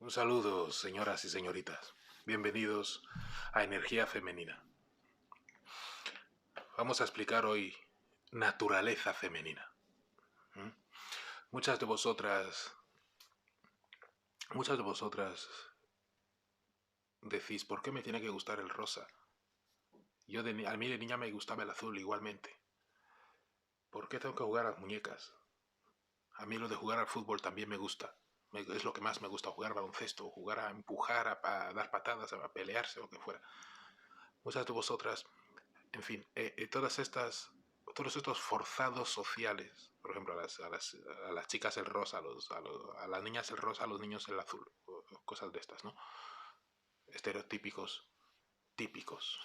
Un saludo, señoras y señoritas. Bienvenidos a Energía Femenina. Vamos a explicar hoy naturaleza femenina. ¿Mm? Muchas de vosotras, muchas de vosotras decís, ¿por qué me tiene que gustar el rosa? A mí de niña me gustaba el azul igualmente. ¿Por qué tengo que jugar a las muñecas? A mí lo de jugar al fútbol también me gusta. Es lo que más me gusta, jugar baloncesto, jugar a empujar, a dar patadas, a pelearse o lo que fuera. Muchas de vosotras, en fin, todos estos forzados sociales, por ejemplo, a las chicas el rosa, a las niñas el rosa, a los niños el azul, o cosas de estas, ¿no? Estereotípicos, típicos.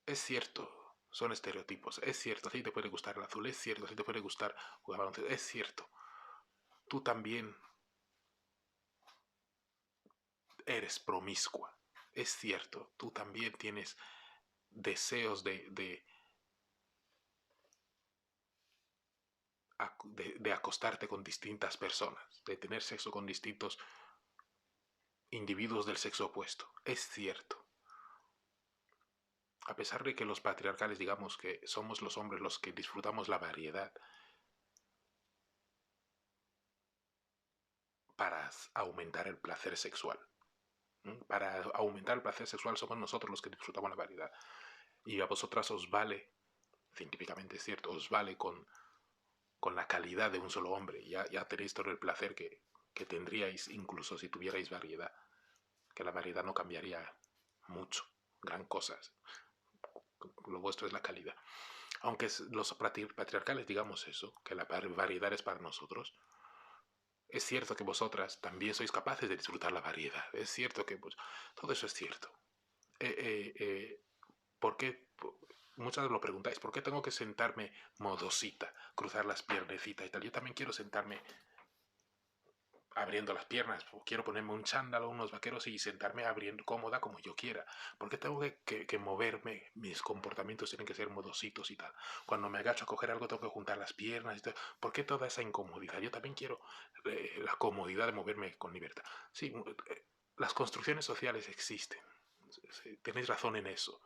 Es cierto, son estereotipos, es cierto, sí te puede gustar el azul, es cierto, sí te puede gustar jugar baloncesto, es cierto. Tú también eres promiscua, es cierto, tú también tienes deseos de acostarte con distintas personas, de tener sexo con distintos individuos del sexo opuesto. Es cierto. A pesar de que los patriarcales digamos que somos los hombres los que disfrutamos la variedad para aumentar el placer sexual. Para aumentar el placer sexual somos nosotros los que disfrutamos la variedad. Y a vosotras os vale, científicamente es cierto, os vale con la calidad de un solo hombre. Ya tenéis todo el placer que tendríais incluso si tuvierais variedad. Que la variedad no cambiaría mucho, gran cosas. Lo vuestro es la calidad. Aunque los patriarcales digamos eso, que la variedad es para nosotros, es cierto que vosotras también sois capaces de disfrutar la variedad. Es cierto que todo eso es cierto. Eh, eh, eh, ¿Por qué? Muchas lo preguntáis, ¿por qué tengo que sentarme modosita, cruzar las piernecitas y tal? Yo también quiero sentarme abriendo las piernas, o quiero ponerme un chándalo, unos vaqueros y sentarme abriendo cómoda como yo quiera. ¿Por qué tengo que moverme? Mis comportamientos tienen que ser modositos y tal. Cuando me agacho a coger algo tengo que juntar las piernas y tal. ¿Por qué toda esa incomodidad? Yo también quiero la comodidad de moverme con libertad. Sí, las construcciones sociales existen. Tenéis razón en eso.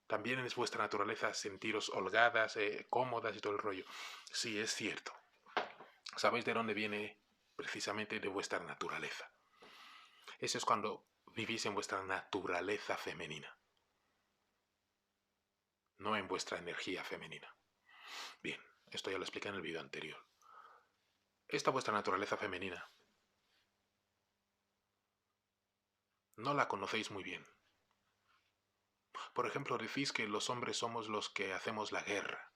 También es vuestra naturaleza sentiros holgadas, cómodas y todo el rollo. Sí, es cierto. ¿Sabéis de dónde viene precisamente de vuestra naturaleza? Eso es cuando vivís en vuestra naturaleza femenina, no en vuestra energía femenina. Bien, esto ya lo expliqué en el vídeo anterior. Esta vuestra naturaleza femenina no la conocéis muy bien. Por ejemplo, decís que los hombres somos los que hacemos la guerra.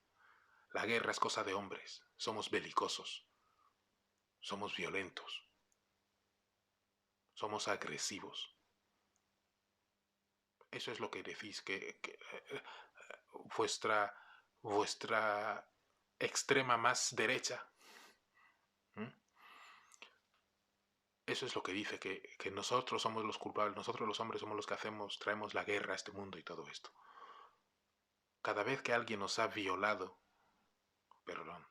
La guerra es cosa de hombres. Somos belicosos. Somos violentos. Somos agresivos. Eso es lo que decís, vuestra, vuestra extrema más derecha. ¿Mm? Eso es lo que dice, que nosotros somos los culpables, nosotros los hombres somos los que traemos la guerra a este mundo y todo esto. Cada vez que alguien nos ha violado, perdón,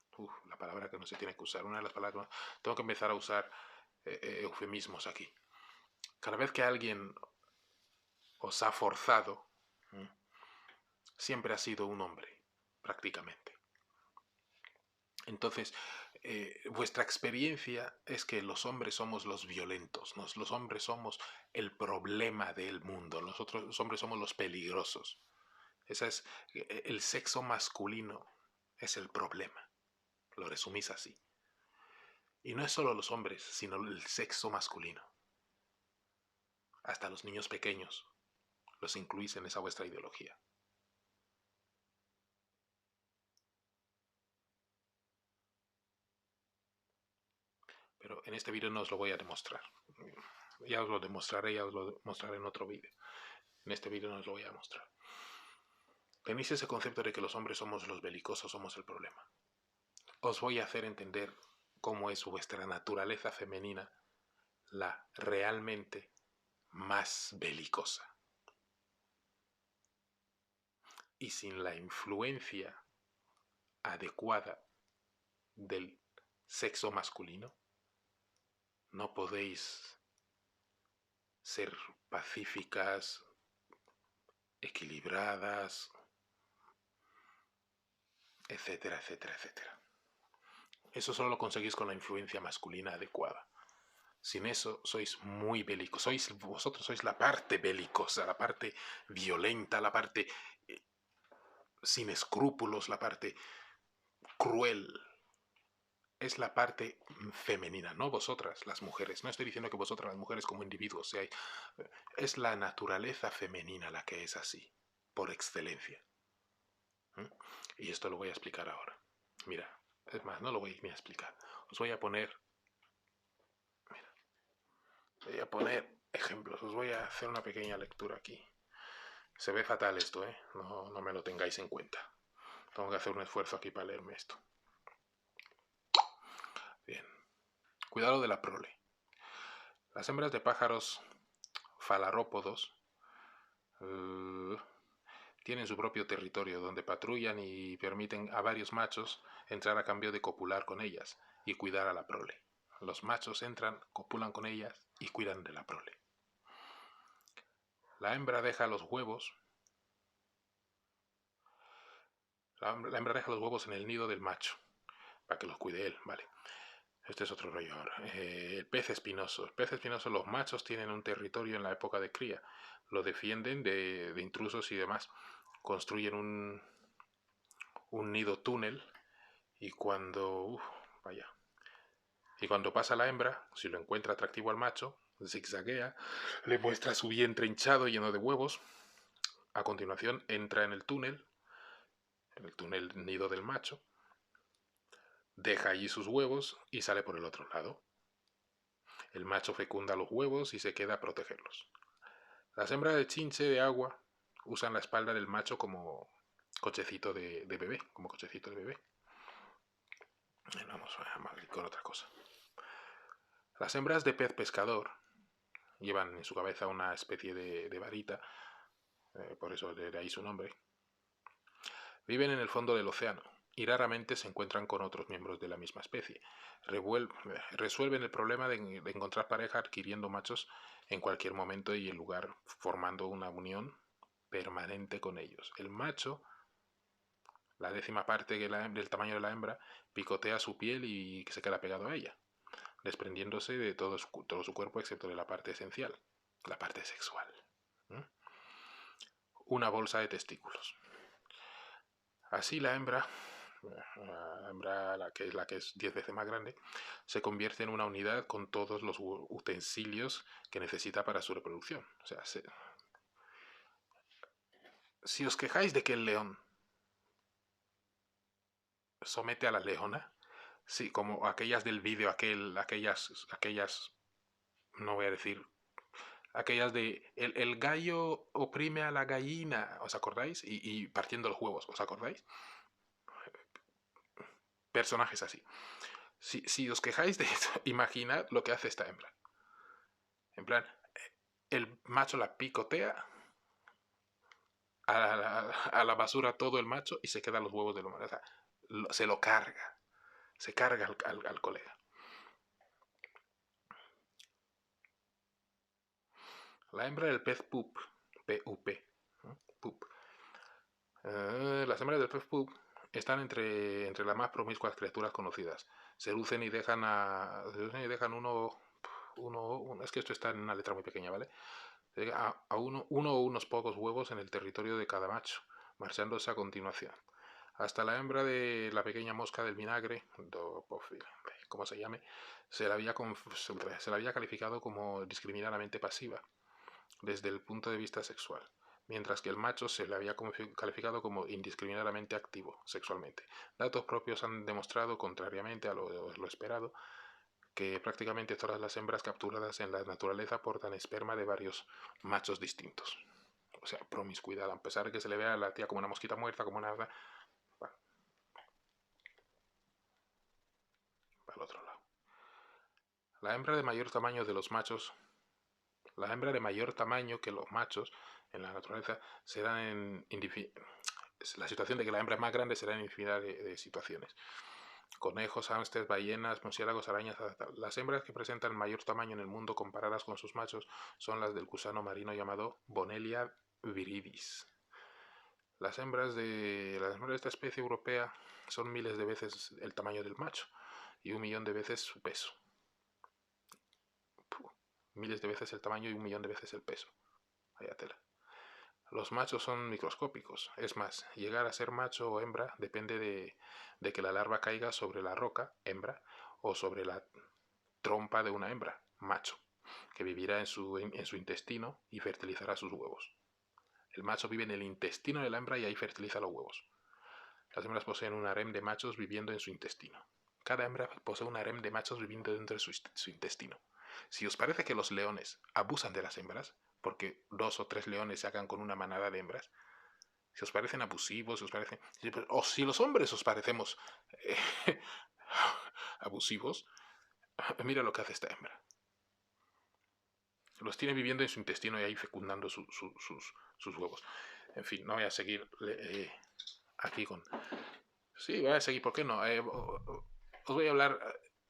la palabra que no se tiene que usar, una de las palabras, tengo que empezar a usar eufemismos aquí. Cada vez que alguien os ha forzado, siempre ha sido un hombre, prácticamente. Entonces, vuestra experiencia es que los hombres somos los violentos, los hombres somos el problema del mundo, nosotros los hombres somos los peligrosos. El sexo masculino es el problema, lo resumís así. Y no es solo los hombres, sino el sexo masculino. Hasta los niños pequeños los incluís en esa vuestra ideología. Pero en este vídeo no os lo voy a demostrar. Ya os lo demostraré, ya os lo mostraré en otro vídeo. En este vídeo no os lo voy a mostrar. Tenéis ese concepto de que los hombres somos los belicosos, somos el problema. Os voy a hacer entender cómo es vuestra naturaleza femenina la realmente más belicosa. Y sin la influencia adecuada del sexo masculino, no podéis ser pacíficas, equilibradas, etcétera, etcétera, etcétera. Eso solo lo conseguís con la influencia masculina adecuada. Sin eso sois muy bélicos. Vosotros sois la parte belicosa, la parte violenta, la parte sin escrúpulos, la parte cruel. Es la parte femenina, no vosotras, las mujeres. No estoy diciendo que vosotras, las mujeres, como individuos, seáis. Es la naturaleza femenina la que es así, por excelencia. Y esto lo voy a explicar ahora. Mira, es más, no lo voy ni a explicar. Os voy a poner. Mira, voy a poner ejemplos. Os voy a hacer una pequeña lectura aquí. Se ve fatal esto, ¿eh? No me lo tengáis en cuenta. Tengo que hacer un esfuerzo aquí para leerme esto. Bien. Cuidado de la prole. Las hembras de pájaros falarópodos tienen su propio territorio donde patrullan y permiten a varios machos entrar a cambio de copular con ellas y cuidar a la prole. Los machos entran, copulan con ellas y cuidan de la prole. La hembra deja los huevos. La hembra deja los huevos en el nido del macho para que los cuide él, ¿vale? Este es otro rollo ahora. El pez espinoso. El pez espinoso, los machos tienen un territorio en la época de cría. Lo defienden de intrusos y demás. Construyen un nido túnel y cuando... vaya. Y cuando pasa la hembra, si lo encuentra atractivo al macho, zigzaguea, le muestra su vientre hinchado lleno de huevos. A continuación entra en el túnel nido del macho, deja allí sus huevos y sale por el otro lado. El macho fecunda los huevos y se queda a protegerlos. Las hembras de chinche de agua usan la espalda del macho como cochecito de bebé, como cochecito de bebé. Vamos a ir con otra cosa. Las hembras de pez pescador llevan en su cabeza una especie de varita, por eso de ahí su nombre. Viven en el fondo del océano y raramente se encuentran con otros miembros de la misma especie. Resuelven el problema de encontrar pareja adquiriendo machos en cualquier momento y lugar, formando una unión permanente con ellos. El macho, la décima parte del tamaño de la hembra, picotea su piel y se queda pegado a ella, desprendiéndose de todo su cuerpo excepto de la parte esencial, la parte sexual. Una bolsa de testículos. Así la hembra, la que es 10 veces más grande, se convierte en una unidad con todos los utensilios que necesita para su reproducción. O sea, si os quejáis de que el león somete a la leona, sí, como aquellas del vídeo, aquellas, no voy a decir, aquellas de el gallo oprime a la gallina, ¿os acordáis? Y partiendo los huevos, ¿os acordáis? Personajes así. Si os quejáis de esto, imaginad lo que hace esta hembra. En plan, el macho la picotea a la basura todo el macho y se quedan los huevos del humano. O sea, se lo carga. Se carga al colega. La hembra del pez pup, P-U-P, ¿no? Pup. Las hembras del pez pup están entre las más promiscuas criaturas conocidas. Seducen y dejan es que esto está en una letra muy pequeña, ¿vale? A uno o unos pocos huevos en el territorio de cada macho, marchándose a continuación. Hasta la hembra de la pequeña mosca del vinagre, como se llame, se la había calificado como discriminadamente pasiva, desde el punto de vista sexual, mientras que el macho se le había calificado como indiscriminadamente activo sexualmente. Datos propios han demostrado, contrariamente a lo esperado, que prácticamente todas las hembras capturadas en la naturaleza portan esperma de varios machos distintos. O sea, promiscuidad, a pesar de que se le vea a la tía como una mosquita muerta, como una... Para el otro lado. La hembra de mayor tamaño de los machos, la hembra de mayor tamaño que los machos en la naturaleza se dan la situación de que la hembra es más grande se da en infinidad de situaciones. conejos, hámsters, ballenas, murciélagos, arañas. Las hembras que presentan mayor tamaño en el mundo comparadas con sus machos son las del gusano marino llamado Bonelia viridis. Las hembras de esta especie europea son miles de veces el tamaño del macho y 1.000.000 de veces su peso. Miles de veces el tamaño y 1.000.000 de veces el peso. Vaya tela. Los machos son microscópicos. Es más, llegar a ser macho o hembra depende de que la larva caiga sobre la roca, hembra, o sobre la trompa de una hembra, macho, que vivirá en su intestino y fertilizará sus huevos. El macho vive en el intestino de la hembra y ahí fertiliza los huevos. Las hembras poseen un harem de machos viviendo en su intestino. Cada hembra posee un harem de machos viviendo dentro de su intestino. Si os parece que los leones abusan de las hembras, porque 2 o 3 leones se hagan con una manada de hembras, si os parecen abusivos, si os parecen, o si los hombres os parecemos abusivos, mira lo que hace esta hembra. Los tiene viviendo en su intestino y ahí fecundando sus huevos. En fin, no voy a seguir aquí con... Sí, voy a seguir, ¿por qué no? Os voy a hablar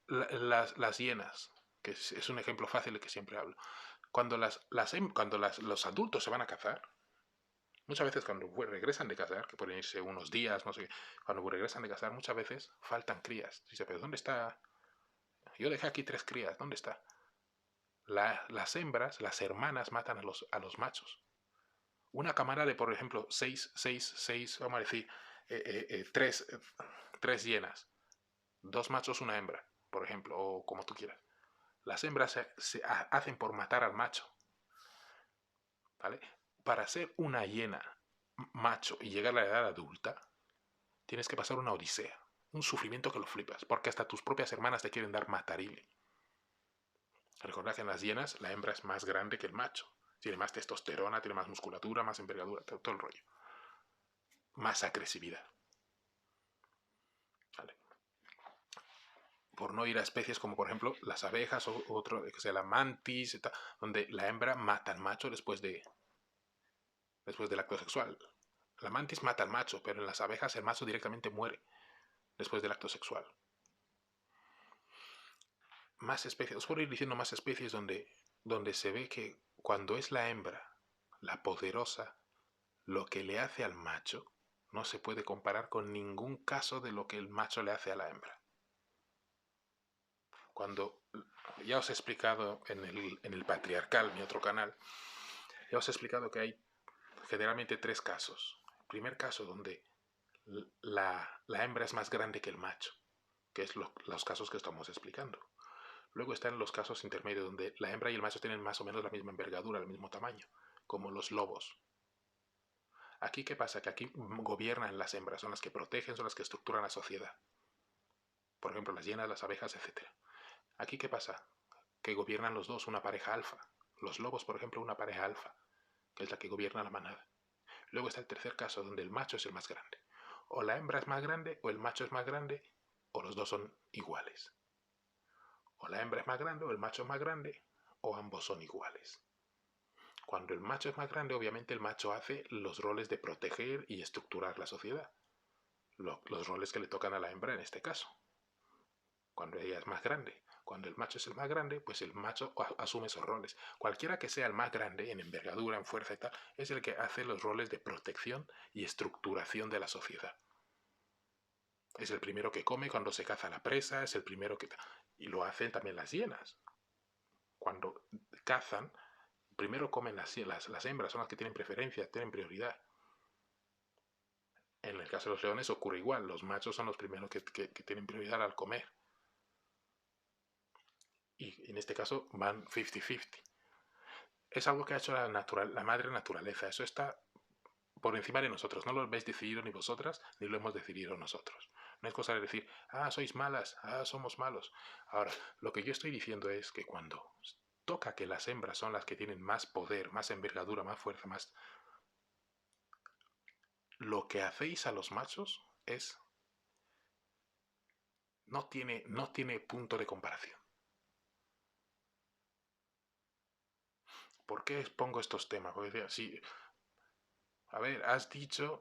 las hienas, que es un ejemplo fácil del que siempre hablo. Cuando los adultos se van a cazar, muchas veces cuando regresan de cazar, que pueden irse unos días, no sé, cuando regresan de cazar, muchas veces faltan crías. Dice, pero ¿dónde está? Yo dejé aquí 3 crías, ¿dónde está? Las hembras, las hermanas, matan a los machos. Una camada de, por ejemplo, 6, vamos a decir, 3 hienas, 2 machos, una hembra, por ejemplo, o como tú quieras. Las hembras se hacen por matar al macho, ¿vale? Para ser una hiena macho y llegar a la edad adulta, tienes que pasar una odisea, un sufrimiento que lo flipas, porque hasta tus propias hermanas te quieren dar matarile. Recordad que en las hienas la hembra es más grande que el macho. Tiene más testosterona, tiene más musculatura, más envergadura, todo el rollo. Más agresividad. ¿Vale? Por no ir a especies como por ejemplo las abejas o otro, que sea la mantis, donde la hembra mata al macho después del acto sexual. La mantis mata al macho, pero en las abejas el macho directamente muere después del acto sexual. Más especies, os puedo ir diciendo más especies donde se ve que cuando es la hembra, la poderosa, lo que le hace al macho no se puede comparar con ningún caso de lo que el macho le hace a la hembra. Cuando ya os he explicado en el patriarcal, mi otro canal, ya os he explicado que hay generalmente 3 casos. El primer caso donde la hembra es más grande que el macho, que es los casos que estamos explicando. Luego están los casos intermedios donde la hembra y el macho tienen más o menos la misma envergadura, el mismo tamaño, como los lobos. Aquí, ¿qué pasa? Que aquí gobiernan las hembras, son las que protegen, son las que estructuran la sociedad. Por ejemplo, las hienas, las abejas, etc. Aquí, ¿qué pasa? Que gobiernan los dos, una pareja alfa. Los lobos, por ejemplo, una pareja alfa, que es la que gobierna la manada. Luego está el tercer caso, donde el macho es el más grande. O la hembra es más grande, o el macho es más grande, o los dos son iguales. O la hembra es más grande, o el macho es más grande, o ambos son iguales. Cuando el macho es más grande, obviamente el macho hace los roles de proteger y estructurar la sociedad. Los roles que le tocan a la hembra en este caso. Cuando ella es más grande. Cuando el macho es el más grande, pues el macho asume esos roles. Cualquiera que sea el más grande en envergadura, en fuerza y tal, es el que hace los roles de protección y estructuración de la sociedad. Es el primero que come cuando se caza la presa, es el primero que... Y lo hacen también las hienas. Cuando cazan, primero comen las hembras, son las que tienen preferencia, tienen prioridad. En el caso de los leones ocurre igual, los machos son los primeros que tienen prioridad al comer. Y en este caso van 50-50. Es algo que ha hecho la madre naturaleza, eso está por encima de nosotros, no lo habéis decidido ni vosotras, ni lo hemos decidido nosotros. No es cosa de decir, sois malas, somos malos. Ahora, lo que yo estoy diciendo es que cuando toca que las hembras son las que tienen más poder, más envergadura, más fuerza, más... Lo que hacéis a los machos es... no tiene punto de comparación. ¿Por qué expongo estos temas? Porque sí, A ver,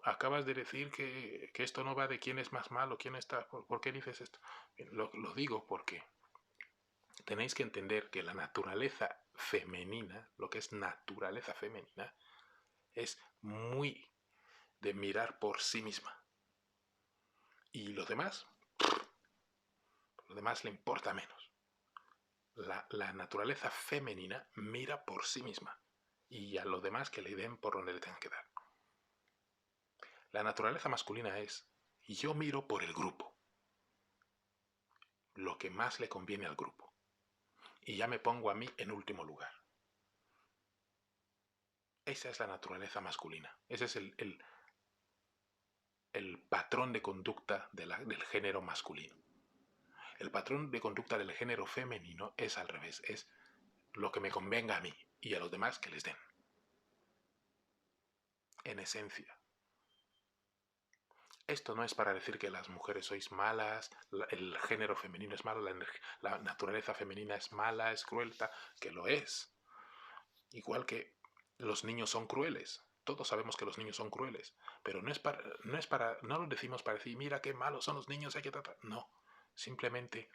acabas de decir que esto no va de quién es más malo, quién está, ¿por qué dices esto? Bien, lo digo porque tenéis que entender que la naturaleza femenina, lo que es naturaleza femenina, es muy de mirar por sí misma. Y lo demás le importa menos. La naturaleza femenina mira por sí misma y a lo demás que le den por donde le tengan que dar. La naturaleza masculina es, yo miro por el grupo, lo que más le conviene al grupo, y ya me pongo a mí en último lugar. Esa es la naturaleza masculina. Ese es el patrón de conducta del género masculino. El patrón de conducta del género femenino es al revés, es lo que me convenga a mí y a los demás que les den. En esencia. Esto no es para decir que las mujeres sois malas, el género femenino es malo, la naturaleza femenina es mala, es cruel, que lo es. Igual que los niños son crueles. Todos sabemos que los niños son crueles, pero no lo decimos para decir, mira qué malos son los niños, hay que tratar. No, simplemente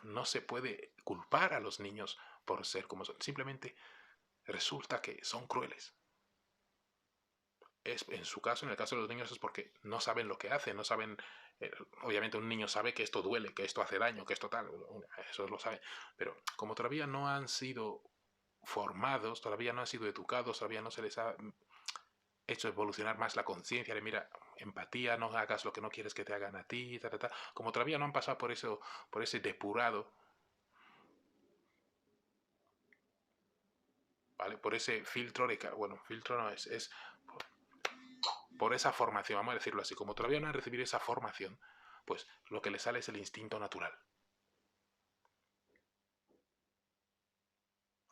no se puede culpar a los niños por ser como son. Simplemente resulta que son crueles. En su caso, en el caso de los niños, es porque no saben lo que hacen, no saben. Obviamente, un niño sabe que esto duele, que esto hace daño, que esto tal, eso lo sabe. Pero como todavía no han sido formados, todavía no han sido educados, todavía no se les ha hecho evolucionar más la conciencia de, mira, empatía, no hagas lo que no quieres que te hagan a ti, como todavía no han pasado por eso, por ese depurado, ¿vale? Por ese filtro bueno, filtro no es por esa formación, vamos a decirlo así, como todavía no han recibido esa formación, pues lo que les sale es el instinto natural,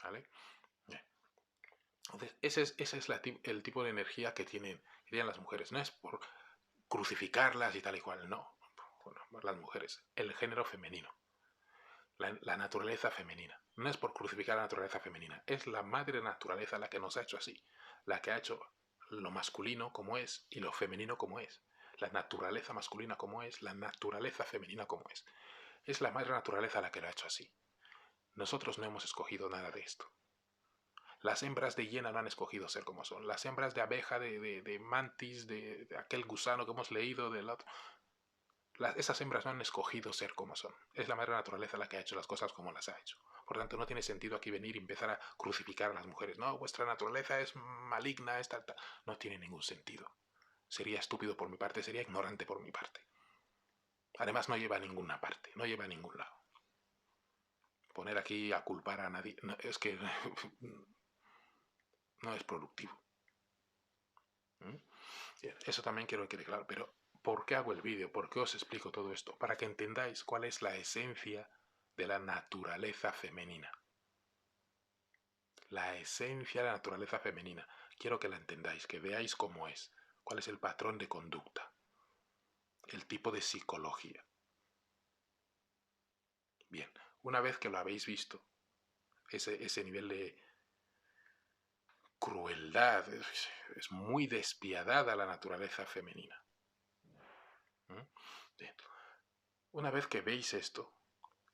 ¿vale? Entonces, ese es el tipo de energía que tienen las mujeres. No es por crucificarlas y tal y cual, no. Bueno, las mujeres, el género femenino, la naturaleza femenina. No es por crucificar la naturaleza femenina, es la madre naturaleza la que nos ha hecho así, la que ha hecho lo masculino como es y lo femenino como es. La naturaleza masculina como es, la naturaleza femenina como es. Es la madre naturaleza la que lo ha hecho así. Nosotros no hemos escogido nada de esto. Las hembras de hiena no han escogido ser como son. Las hembras de abeja, de mantis, de aquel gusano que hemos leído, del otro. Esas hembras no han escogido ser como son. Es la madre naturaleza la que ha hecho las cosas como las ha hecho. Por tanto, no tiene sentido aquí venir y empezar a crucificar a las mujeres. No, vuestra naturaleza es maligna, es tal. No tiene ningún sentido. Sería estúpido por mi parte, sería ignorante por mi parte. Además, no lleva a ninguna parte, no lleva a ningún lado. Poner aquí a culpar a nadie, no, es que no es productivo. Bien, eso también quiero que quede claro, pero ¿por qué hago el vídeo? ¿Por qué os explico todo esto? Para que entendáis cuál es la esencia de la naturaleza femenina. La esencia de la naturaleza femenina. Quiero que la entendáis, que veáis cómo es, cuál es el patrón de conducta, el tipo de psicología. Bien, una vez que lo habéis visto, ese nivel de crueldad, es muy despiadada la naturaleza femenina. Bien. Una vez que veis esto,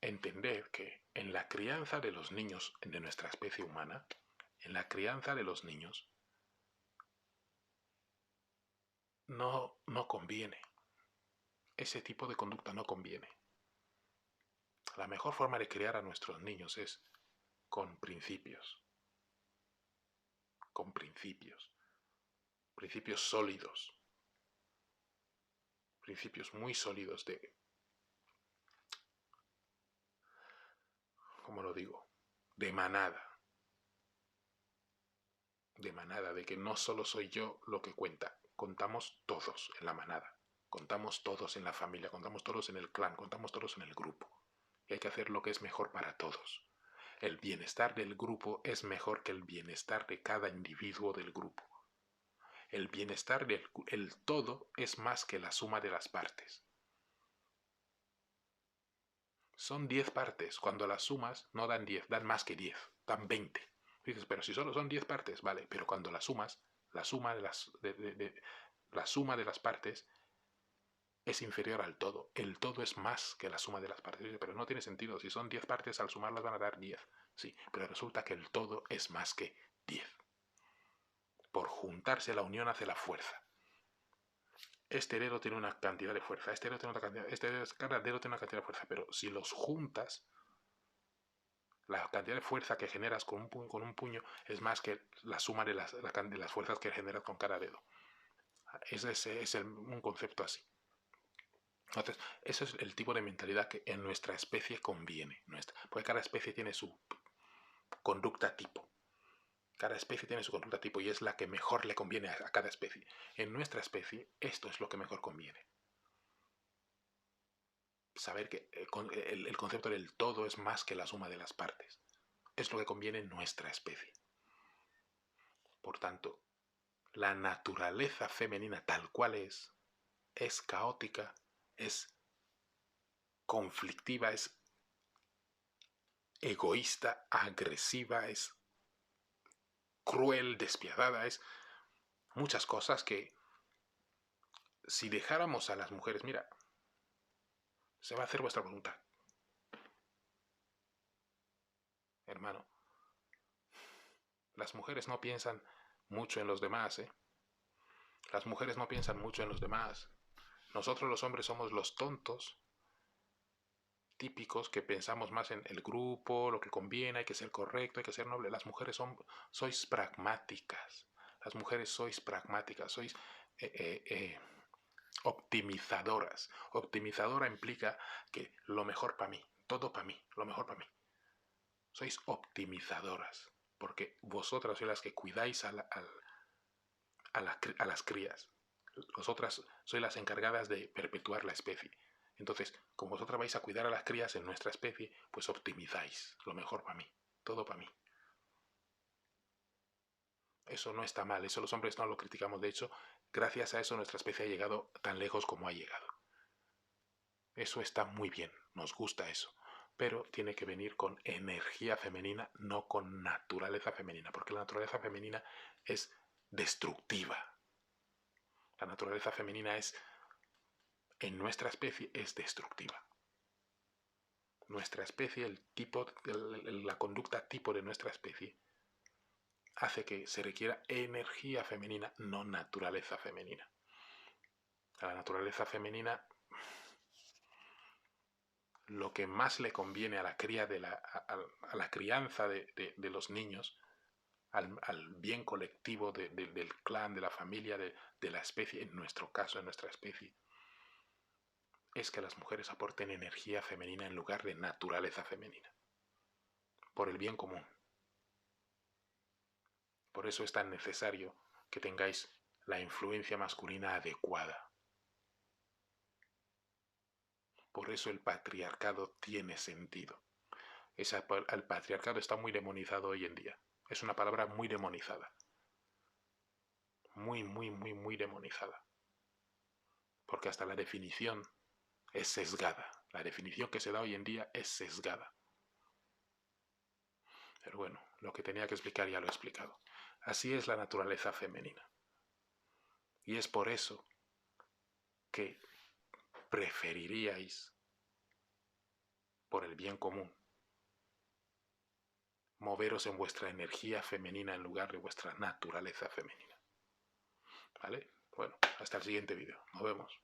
entender que en la crianza de los niños de nuestra especie humana, en la crianza de los niños, no conviene. Ese tipo de conducta no conviene. La mejor forma de criar a nuestros niños es con principios. Con principios. Principios sólidos. Principios muy sólidos de, ¿cómo lo digo? De manada. De manada, de que no solo soy yo lo que cuenta, contamos todos en la manada, contamos todos en la familia, contamos todos en el clan, contamos todos en el grupo. Y hay que hacer lo que es mejor para todos. El bienestar del grupo es mejor que el bienestar de cada individuo del grupo. El bienestar del todo es más que la suma de las partes. Son 10 partes, cuando las sumas no dan 10, dan más que 10, dan 20. Dices, pero si solo son 10 partes, vale, pero cuando las sumas La suma la suma de las partes es inferior al todo. El todo es más que la suma de las partes. Pero no tiene sentido. Si son 10 partes, al sumarlas van a dar 10. Sí, pero resulta que el todo es más que 10. Por juntarse, la unión hace la fuerza. Este dedo tiene una cantidad de fuerza, este dedo tiene otra cantidad, cada dedo tiene una cantidad de fuerza, pero si los juntas, la cantidad de fuerza que generas con un puño es más que la suma de las fuerzas que generas con cada dedo. Ese es un concepto así. Entonces, ese es el tipo de mentalidad que en nuestra especie conviene. Porque cada especie tiene su conducta tipo. Cada especie tiene su conducta tipo y es la que mejor le conviene a cada especie. En nuestra especie, esto es lo que mejor conviene. Saber que el concepto del todo es más que la suma de las partes. Es lo que conviene en nuestra especie. Por tanto, la naturaleza femenina tal cual es caótica, es conflictiva, es egoísta, agresiva, es cruel, despiadada, es muchas cosas que si dejáramos a las mujeres, mira, se va a hacer vuestra voluntad. Hermano, las mujeres no piensan mucho en los demás, ¿eh? Las mujeres no piensan mucho en los demás. Nosotros los hombres somos los tontos típicos que pensamos más en el grupo, lo que conviene, hay que ser correcto, hay que ser noble. Las mujeres sois pragmáticas. Las mujeres sois pragmáticas, sois optimizadoras. Optimizadora implica que lo mejor para mí, todo para mí, lo mejor para mí. Sois optimizadoras, porque vosotras sois las que cuidáis a las crías. Vosotras sois las encargadas de perpetuar la especie. Entonces, como vosotras vais a cuidar a las crías en nuestra especie, pues optimizáis lo mejor para mí, todo para mí. Eso no está mal, eso los hombres no lo criticamos. De hecho, gracias a eso nuestra especie ha llegado tan lejos como ha llegado. Eso está muy bien, nos gusta eso. Pero tiene que venir con energía femenina, no con naturaleza femenina, porque la naturaleza femenina es destructiva. La naturaleza femenina en nuestra especie es destructiva. Nuestra especie, la conducta tipo de nuestra especie, hace que se requiera energía femenina, no naturaleza femenina. A la naturaleza femenina, lo que más le conviene a la cría a la crianza de los niños, al bien colectivo del clan, de la familia, de la especie, en nuestro caso, en nuestra especie, es que las mujeres aporten energía femenina en lugar de naturaleza femenina, por el bien común. Por eso es tan necesario que tengáis la influencia masculina adecuada. Por eso el patriarcado tiene sentido. El patriarcado está muy demonizado hoy en día. Es una palabra muy demonizada. Muy, muy, muy, muy demonizada. Porque hasta la definición es sesgada. La definición que se da hoy en día es sesgada. Pero bueno, lo que tenía que explicar ya lo he explicado. Así es la naturaleza femenina. Y es por eso que preferiríais, por el bien común, moveros en vuestra energía femenina en lugar de vuestra naturaleza femenina. ¿Vale? Bueno, hasta el siguiente vídeo. Nos vemos.